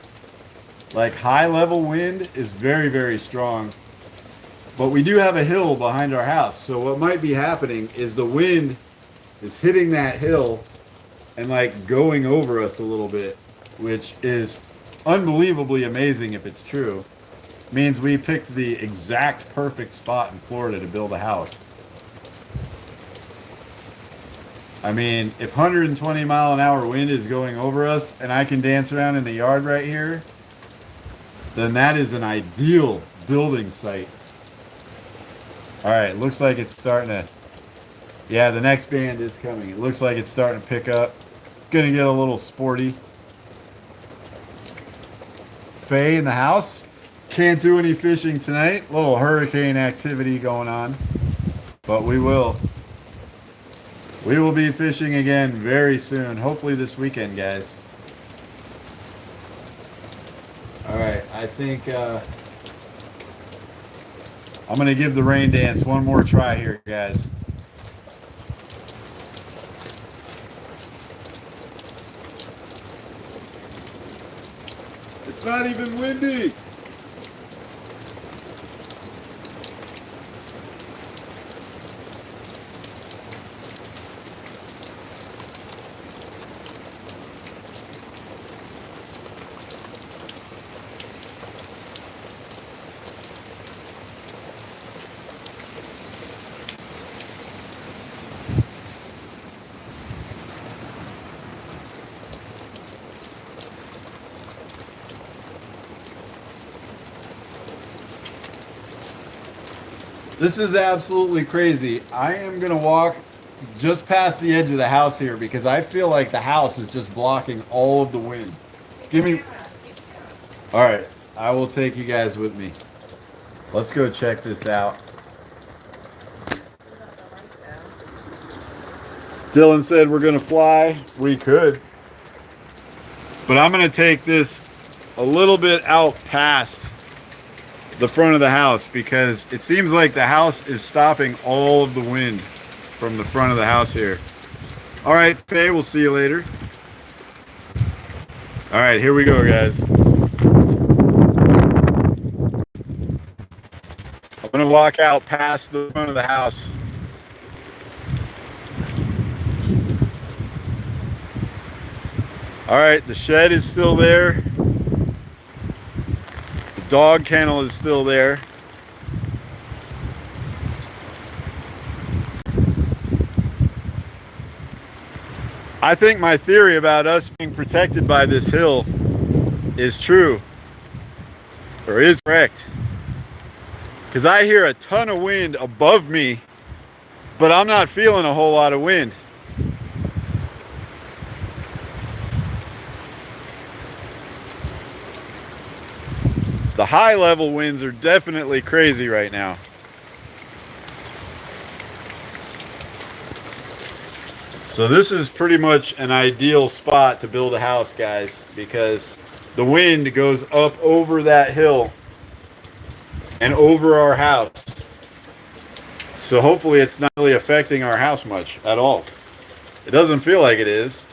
like, high level wind is very, very strong. But we do have a hill behind our house. So what might be happening is the wind is hitting that hill and like going over us a little bit, which is unbelievably amazing if it's true. Means we picked the exact perfect spot in Florida to build a house. I mean, if 120 mile an hour wind is going over us and I can dance around in the yard right here, then that is an ideal building site. All right, looks like it's starting to, yeah, the next band is coming. It looks like it's starting to pick up. Gonna get a little sporty. Faye in the house. Can't do any fishing tonight. Little hurricane activity going on, but we will. We will be fishing again very soon. Hopefully this weekend, guys. All right, I think I'm going to give the rain dance one more try here, guys. It's not even windy. This is absolutely crazy. I am going to walk just past the edge of the house here because I feel like the house is just blocking all of the wind. Give me... All right, I will take you guys with me. Let's go check this out. Dylan said we're going to fly. We could. But I'm going to take this a little bit out past the front of the house because it seems like the house is stopping all of the wind from the front of the house here. All right, Faye, we'll see you later. All right, here we go, guys. I'm gonna walk out past the front of the house. All right, the shed is still there. Dog kennel is still there. I think my theory about us being protected by this hill is true. or is correct. Because I hear a ton of wind above me, but I'm not feeling a whole lot of wind. The high level winds are definitely crazy right now. So this is pretty much an ideal spot to build a house, guys, because the wind goes up over that hill and over our house. So hopefully it's not really affecting our house much at all. It doesn't feel like it is.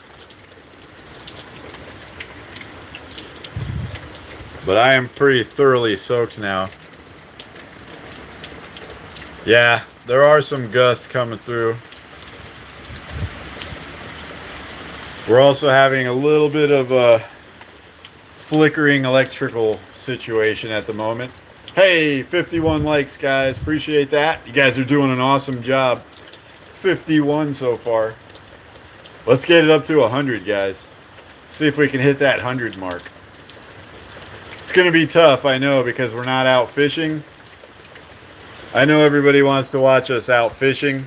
But I am pretty thoroughly soaked now. Yeah, there are some gusts coming through. We're also having a little bit of a flickering electrical situation at the moment. Hey, 51 likes, guys. Appreciate that. You guys are doing an awesome job. 51 so far. Let's get it up to 100, guys. See if we can hit that 100 mark. It's going to be tough, I know, because we're not out fishing. I know everybody wants to watch us out fishing.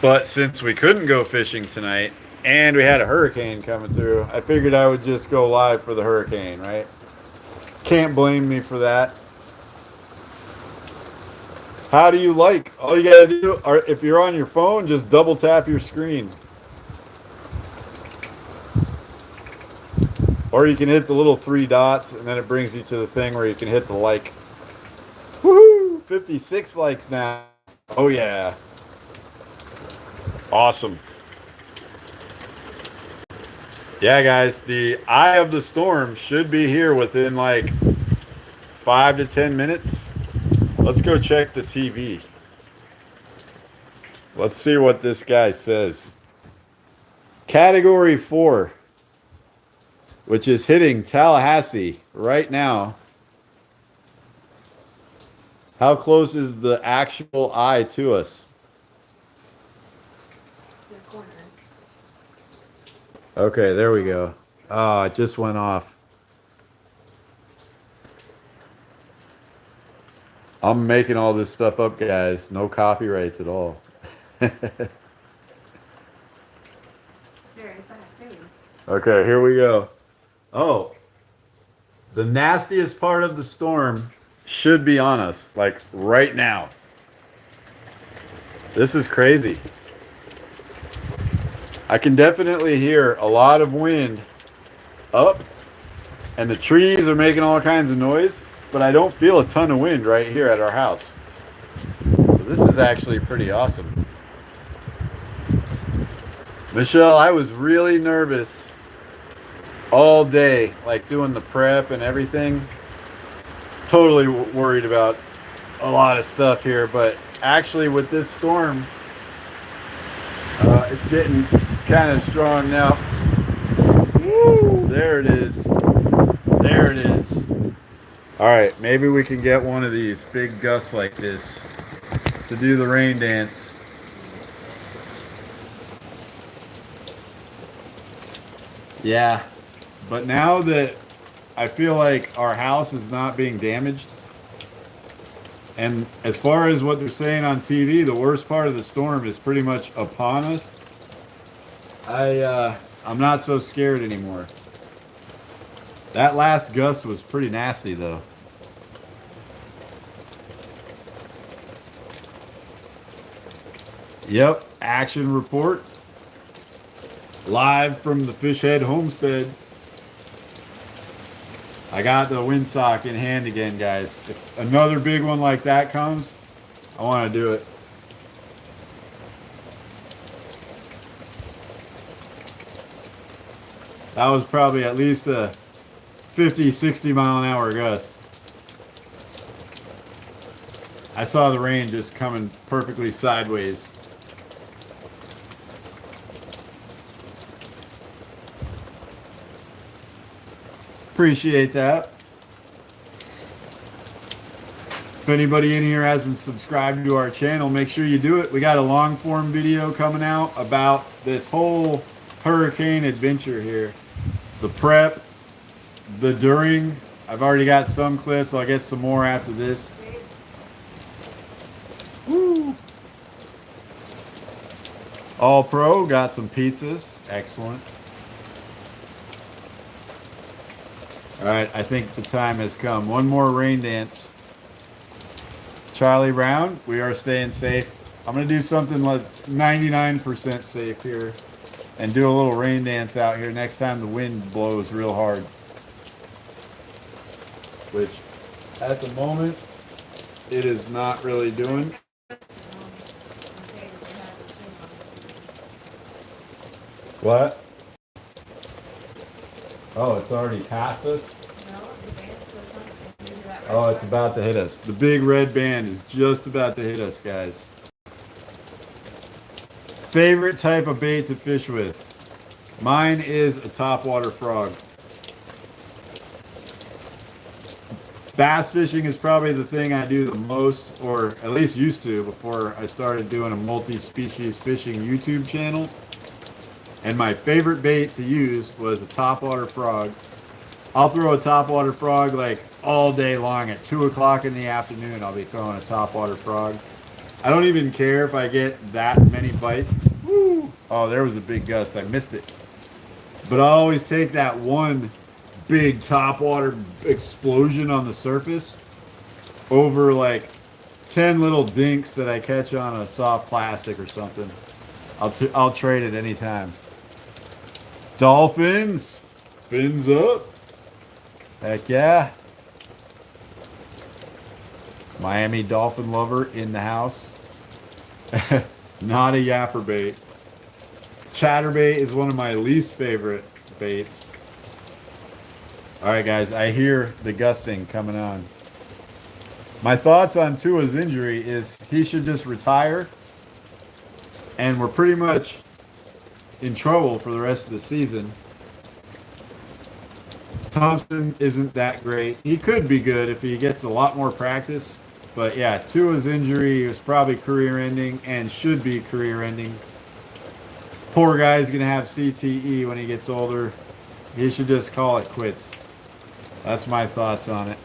But since we couldn't go fishing tonight, and we had a hurricane coming through, I figured I would just go live for the hurricane, right? Can't blame me for that. How do you like? All you gotta do, or if you're on your phone, just double tap your screen. Or you can hit the little 3 dots and then it brings you to the thing where you can hit the like. Woohoo! 56 likes now. Oh yeah. Awesome. Yeah, guys, the eye of the storm should be here within like 5 to 10 minutes. Let's go check the TV. Let's see what this guy says. Category 4, which is hitting Tallahassee right now. How close is the actual eye to us? Okay, there we go. Oh, it just went off. I'm making all this stuff up, guys. No copyrights at all. Okay, here we go. Oh, the nastiest part of the storm should be on us, like right now. This is crazy. I can definitely hear a lot of wind up, and the trees are making all kinds of noise, but I don't feel a ton of wind right here at our house. So this is actually pretty awesome. Michelle, I was really nervous all day, like doing the prep and everything. Totally worried about a lot of stuff here, but actually with this storm, it's getting kind of strong now. Woo! There it is. There it is. All right, maybe we can get one of these big gusts like this to do the rain dance. Yeah, but now that I feel like our house is not being damaged, and as far as what they're saying on TV, the worst part of the storm is pretty much upon us. I'm not so scared anymore. That last gust was pretty nasty though. Yep, action report. Live from the Fishhead Homestead. I got the windsock in hand again, guys. If another big one like that comes, I want to do it. That was probably at least a 50, 60 mile an hour gust. I saw the rain just coming perfectly sideways. Appreciate that. If anybody in here hasn't subscribed to our channel, make sure you do it. We got a long form video coming out about this whole hurricane adventure here. The prep, the during. I've already got some clips. I'll get some more after this. Woo! All Pro got some pizzas. Excellent. All right, I think the time has come. One more rain dance. Charlie Brown, we are staying safe. I'm going to do something that's 99% safe here and do a little rain dance out here next time the wind blows real hard. Which, at the moment, it is not really doing. What? Oh, it's already past us? Oh, it's about to hit us. The big red band is just about to hit us, guys. Favorite type of bait to fish with? Mine is a topwater frog. Bass fishing is probably the thing I do the most, or at least used to before I started doing a multi-species fishing YouTube channel. And my favorite bait to use was a topwater frog. I'll throw a topwater frog like all day long. At 2 o'clock in the afternoon, I'll be throwing a topwater frog. I don't even care if I get that many bites. Woo! Oh, there was a big gust. I missed it. But I always take that one big topwater explosion on the surface over like 10 little dinks that I catch on a soft plastic or something. I'll trade it anytime. Dolphins, fins up. Heck yeah. Miami Dolphin lover in the house. Not a yapper bait. Chatterbait is one of my least favorite baits. Alright guys, I hear the gusting coming on. My thoughts on Tua's injury is he should just retire. And we're pretty much in trouble for the rest of the season. Thompson isn't that great. He could be good if he gets a lot more practice. But yeah, Tua's injury is probably career-ending and should be career-ending. Poor guy's going to have CTE when he gets older. He should just call it quits. That's my thoughts on it.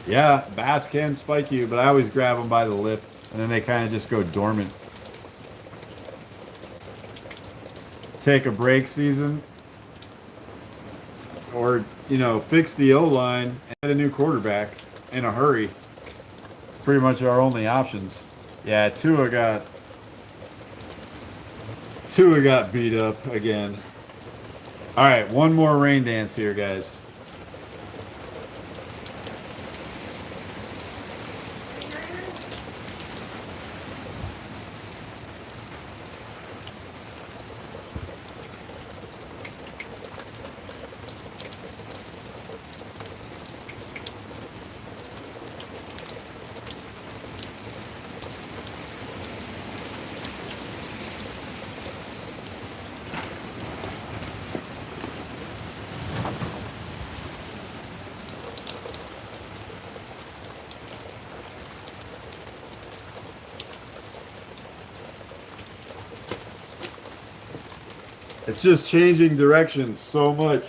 Yeah, bass can spike you, but I always grab them by the lip, and then they kind of just go dormant. Take a break season, or, you know, fix the O-line and get a new quarterback in a hurry. It's pretty much our only options. Yeah, Tua got beat up again. All right, one more rain dance here, guys. It's just changing directions so much.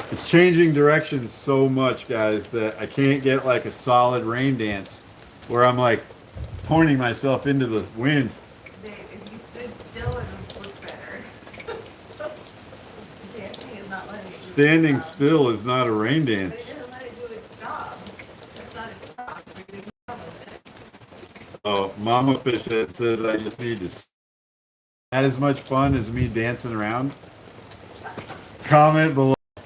It's changing directions so much, guys, that I can't get like a solid rain dance where I'm like pointing myself into the wind. Dave, if you stood still, it would look better. Dancing is not letting it do its Standing job. still is not a rain But it dance. doesn't let it do its job. That's not its job. It's a good job with it. Oh, Mama Fish Head says I just need to. That as much fun as me dancing around? Comment below. It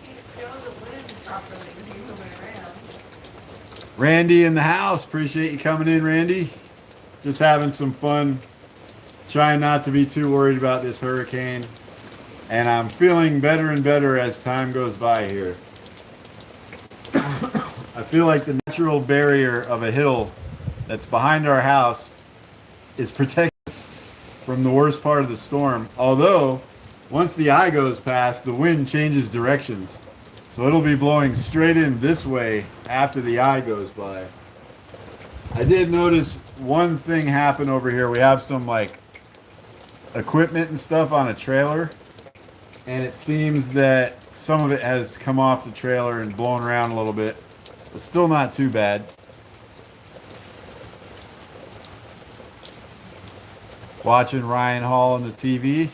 can't go the wind properly the other way around. Randy in the house. Appreciate you coming in, Randy. Just having some fun. Trying not to be too worried about this hurricane. And I'm feeling better and better as time goes by here. I feel like the natural barrier of a hill that's behind our house is protecting us from the worst part of the storm. Although, once the eye goes past, the wind changes directions. So it'll be blowing straight in this way after the eye goes by. I did notice one thing happen over here. We have some like equipment and stuff on a trailer, and it seems that some of it has come off the trailer and blown around a little bit, but still not too bad. Watching Ryan Hall on the TV.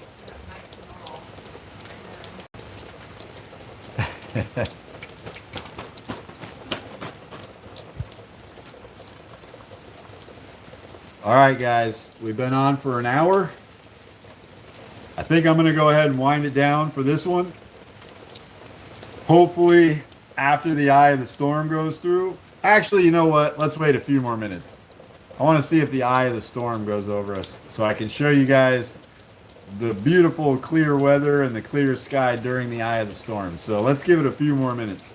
All right, guys, we've been on for an hour. I think I'm going to go ahead and wind it down for this one. Hopefully, after the eye of the storm goes through. Actually, you know what? Let's wait a few more minutes. I want to see if the eye of the storm goes over us so I can show you guys the beautiful clear weather and the clear sky during the eye of the storm. So let's give it a few more minutes.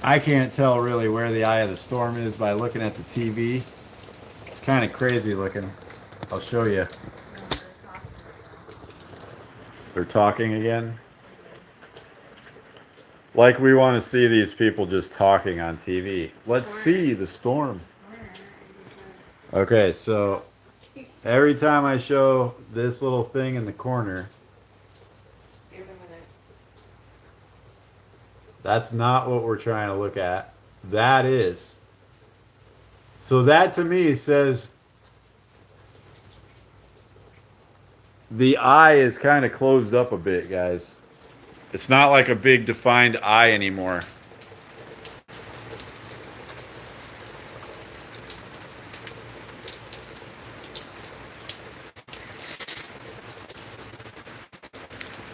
I can't tell really where the eye of the storm is by looking at the TV. It's kind of crazy looking. I'll show you. They're talking again. Like we want to see these people just talking on TV. Let's see the storm. Okay, so every time I show this little thing in the corner, that's not what we're trying to look at. That is. So that to me says the eye is kind of closed up a bit, guys. It's not like a big defined eye anymore.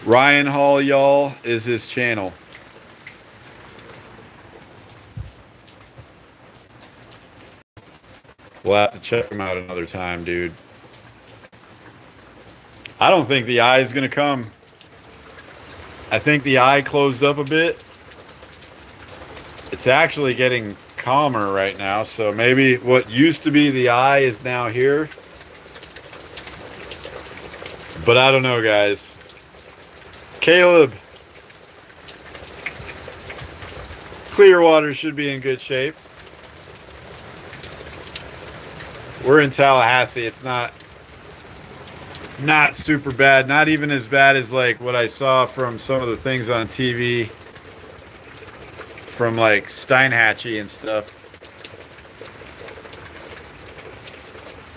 Ryan Hall, y'all, is his channel. We'll have to check him out another time, dude. I don't think the eye is going to come. I think the eye closed up a bit. It's actually getting calmer right now, so maybe what used to be the eye is now here. But I don't know, guys. Caleb. Clearwater should be in good shape. We're in Tallahassee. It's not super bad. Not even as bad as like what I saw from some of the things on TV from like Steinhatchee and stuff.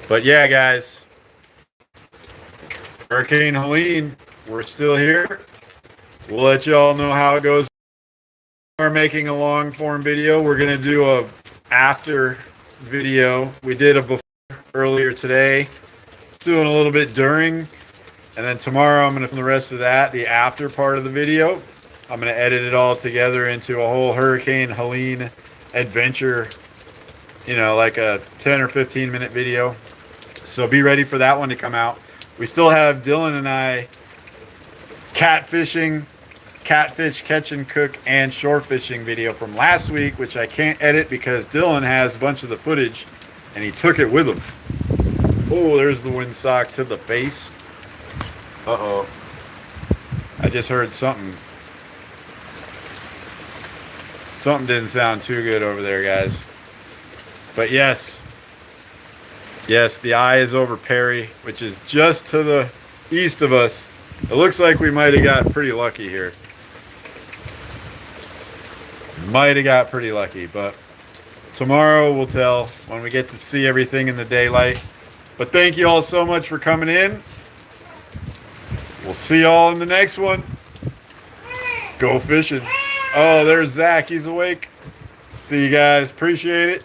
But yeah, guys. Hurricane Helene, we're still here. We'll let y'all know how it goes. We're making a long form video. We're going to do a after video. We did a before earlier today. Doing a little bit during, and then tomorrow I'm going to film the rest of that, the after part of the video. I'm going to edit it all together into a whole Hurricane Helene adventure, you know, like a 10 or 15 minute video. So be ready for that one to come out. We still have Dylan and I catfish, catch and cook, and shore fishing video from last week, which I can't edit because Dylan has a bunch of the footage and he took it with him. Oh, there's the windsock to the face. Uh-oh. I just heard something. Something didn't sound too good over there, guys. But yes. Yes, the eye is over Perry, which is just to the east of us. It looks like we might have got pretty lucky here. Might have got pretty lucky, but tomorrow we'll tell when we get to see everything in the daylight. But thank you all so much for coming in. We'll see y'all in the next one. Go fishing. Oh, there's Zach. He's awake. See you guys. Appreciate it.